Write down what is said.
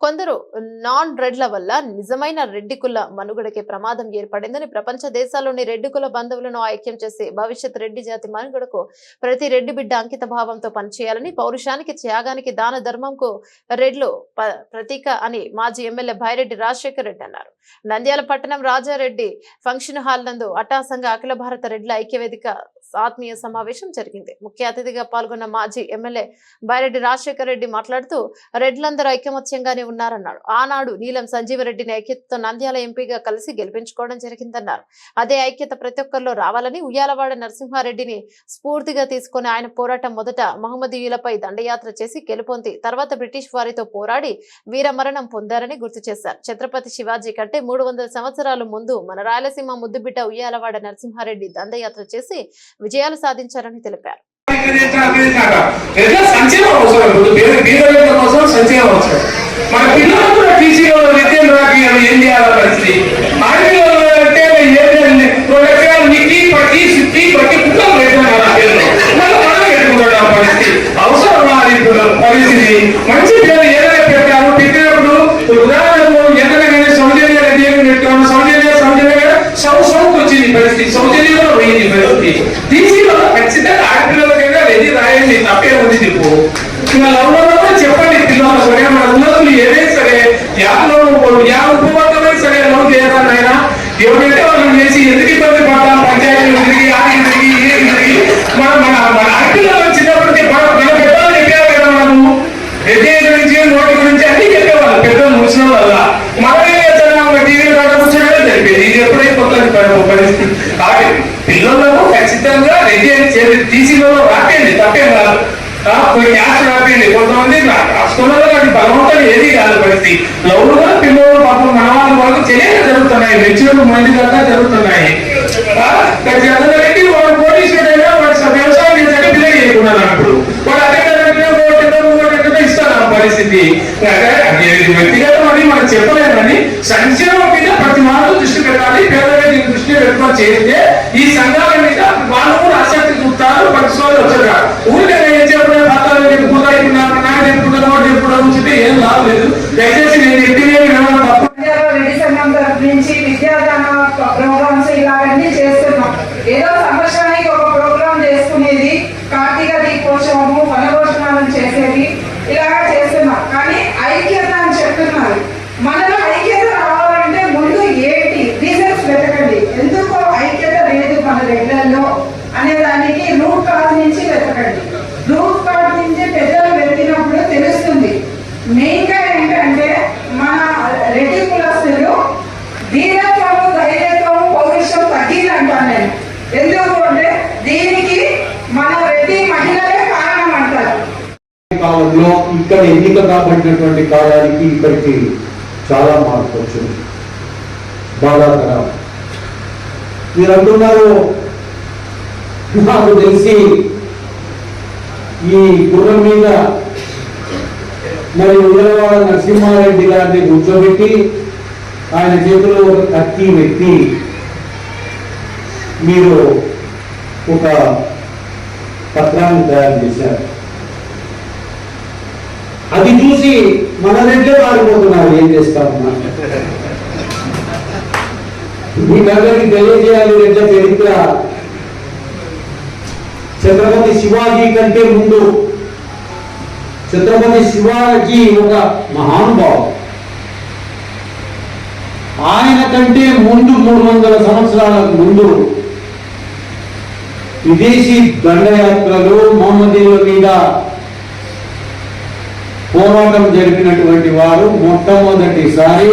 కొందరు నాన్ రెడ్ల వల్ల నిజమైన రెడ్డి కుల మనుగడకి ప్రమాదం ఏర్పడిందని ప్రపంచ దేశాల్లోని రెడ్డి కుల బంధువులను ఐక్యం చేసి భవిష్యత్ రెడ్డి జాతి మనుగడకు ప్రతి రెడ్డి బిడ్డ అంకిత భావంతో పనిచేయాలని, పౌరుషానికి, త్యాగానికి, దాన ధర్మంకు రెడ్లు ప్రతీక అని మాజీ ఎమ్మెల్యే బైరెడ్డి రాజశేఖర్ రెడ్డి అన్నారు. నంద్యాల పట్టణం రాజారెడ్డి ఫంక్షన్ హాల్ నందు అటాసంగా అఖిల భారత రెడ్ల ఐక్యవేదిక ఆత్మీయ సమావేశం జరిగింది. ముఖ్య అతిథిగా పాల్గొన్న మాజీ ఎమ్మెల్యే బైరెడ్డి రాజశేఖర్ రెడ్డి మాట్లాడుతూ రెడ్లందరూ ఐకమత్యంగానే ఉన్నారన్నారు. ఆనాడు నీలం సంజీవరెడ్డిని ఐక్యతతో నంద్యాల ఎంపీగా కలిసి గెలిపించుకోవడం జరిగిందన్నారు. అదే ఐక్యత ప్రతి ఒక్కరిలో రావాలని, ఉయ్యాలవాడ నరసింహారెడ్డిని స్ఫూర్తిగా తీసుకుని ఆయన పోరాటం మొదట మహమ్మదీయులపై దండయాత్ర చేసి గెలుపొంది తర్వాత బ్రిటిష్ వారితో పోరాడి వీరమరణం పొందారని గుర్తు చేశారు. ఛత్రపతి శివాజీ కంటే 300 సంవత్సరాల ముందు మన రాయలసీమ ముద్దుబిడ్డ ఉయ్యాలవాడ నరసింహారెడ్డి దండయాత్ర చేసి విజయాలు సాధించారని తెలిపారు. తప్పే ఉంది నీకు ఇంకా లవ్లో చెప్పండి పిల్లలు సరే మన ఉన్నతులు ఏదైనా సరే ఉపవర్తమైనా సరే లవ్ చేయాలని ఆయన ఎవరైతే వాళ్ళని చేసి ఎందుకు ఇబ్బంది పడతాం పంచాయతీలు తిరిగి ఆడికి తిరిగి ఏ తిరిగి మన ఆడపిల్లలు చిన్నప్పటి మన పెద్దలు చెప్పారు కదా మనము ఎదే గురించి నోటి గురించి అన్ని చెప్పేవాళ్ళు పెద్దలు ముసిన వల్ల మనమే టీవీ కూర్చోడమే జరిపేది. ఇది ఎప్పుడైపోతుంది పరిస్థితి. కాబట్టి పిల్లలకు ఖచ్చితంగా రెడీ అని టీసీలో రాపేయండి, తప్పేం కాదు. క్యాస్ట్ రాపేయండి. కొంతమంది రాష్ట్రంలో అది బలవంతం ఏది కాదు పరిస్థితి. లవ్లుగా పిల్లలు పాపం మనవాళ్ళ వరకు తెలియక జరుగుతున్నాయి, మెచ్యూర్ మంది దాకా జరుగుతున్నాయి. రెడ్డి వాడు పోలీసుడైనా వాడు వ్యవసాయం చేశాక పిల్లలు చేయకున్నాను అప్పుడు వాడు అదే ఇస్తాను పరిస్థితి. వ్యక్తిగతం అని మనం చెప్పలేమని సంక్షేమం మీద ప్రతి వాళ్ళు దృష్టి పెట్టాలి. పేదవాళ్ళని దృష్టి పెట్టుకొని చేస్తే ఈ సంఘాల మీద వాళ్ళు కూడా ఆసక్తి చూస్తారు. పరిశ్రమలు వచ్చారు ఊరికే ఏం చెప్పడం పాత్రలు చెప్పుకుంటున్నారు, నాకు చెప్పుకుంటున్నా చెప్పుకోవడం చూస్తే ఏం లాభలేదు. దయచేసి నేను చెప్పినవి తప్పు. రెడ్డి సంఘం తరఫు నుంచి విద్యాదాన ప్రోగ్రామ్స్ ఇలాగన్నీ చేస్తున్నాం. ఏదో సంవత్సరానికి ఒక ప్రోగ్రాం చేసుకునేది, కార్తీక దీపోత్సవము, వనభోజనాలను చేసేది ఇలాగా చేస్తున్నాం. కానీ ఐక్యత అని చెప్తున్నారు. మనలో ఐక్యత రావాలంటే ముందు ఏంటి రీజన్స్ వెతకండి. ఎందుకు ఐక్యత లేదు మన రెడ్లలో అనే దానికి రూట్ కాజ్ నుంచి వెతకండి. రూట్ కాజ్ నుంచి పెద్దలు వెతికినప్పుడు తెలుస్తుంది. మెయిన్ గా ఏంటంటే మన రెడ్డి కులస్తులు ధీరత్వము, ధైర్యత్వము, పౌరుషం తగ్గిందంటాను నేను. ఎందుకు అంటే దీనికి మన రెడ్డి మహిళలే కారణం అంటారు. కాలంలో ఇక్కడ ఎన్నిక కాబట్టినటువంటి కాలానికి ఇక్కడికి చాలా మార్పు వచ్చింది. బాధాకరం. మీరు అంటున్నారు, నాకు తెలిసి ఈ గుర్రం మీద మరి ఉయ్యాలవాడ నరసింహారెడ్డి గారిని కూర్చోబెట్టి ఆయన చేతిలో ఒక కత్తి వ్యక్తి మీరు ఒక పత్రాన్ని తయారు చేశారు. అది చూసి మన రెడ్లే మారిపోతున్నారు. ఏం చేస్తామన్నా మీకందరికి తెలియజేయాలి. రెడ్ల చరిత్ర ఛత్రపతి శివాజీ కంటే ముందు, ఛత్రపతి శివాజీ ఒక మహానుభావుడు. ఆయన కంటే ముందు 300 సంవత్సరాల ముందు విదేశీ దండయాత్రలు, మహమ్మదీయుల మీద పోరాటం జరిపినటువంటి వారు మొట్టమొదటిసారి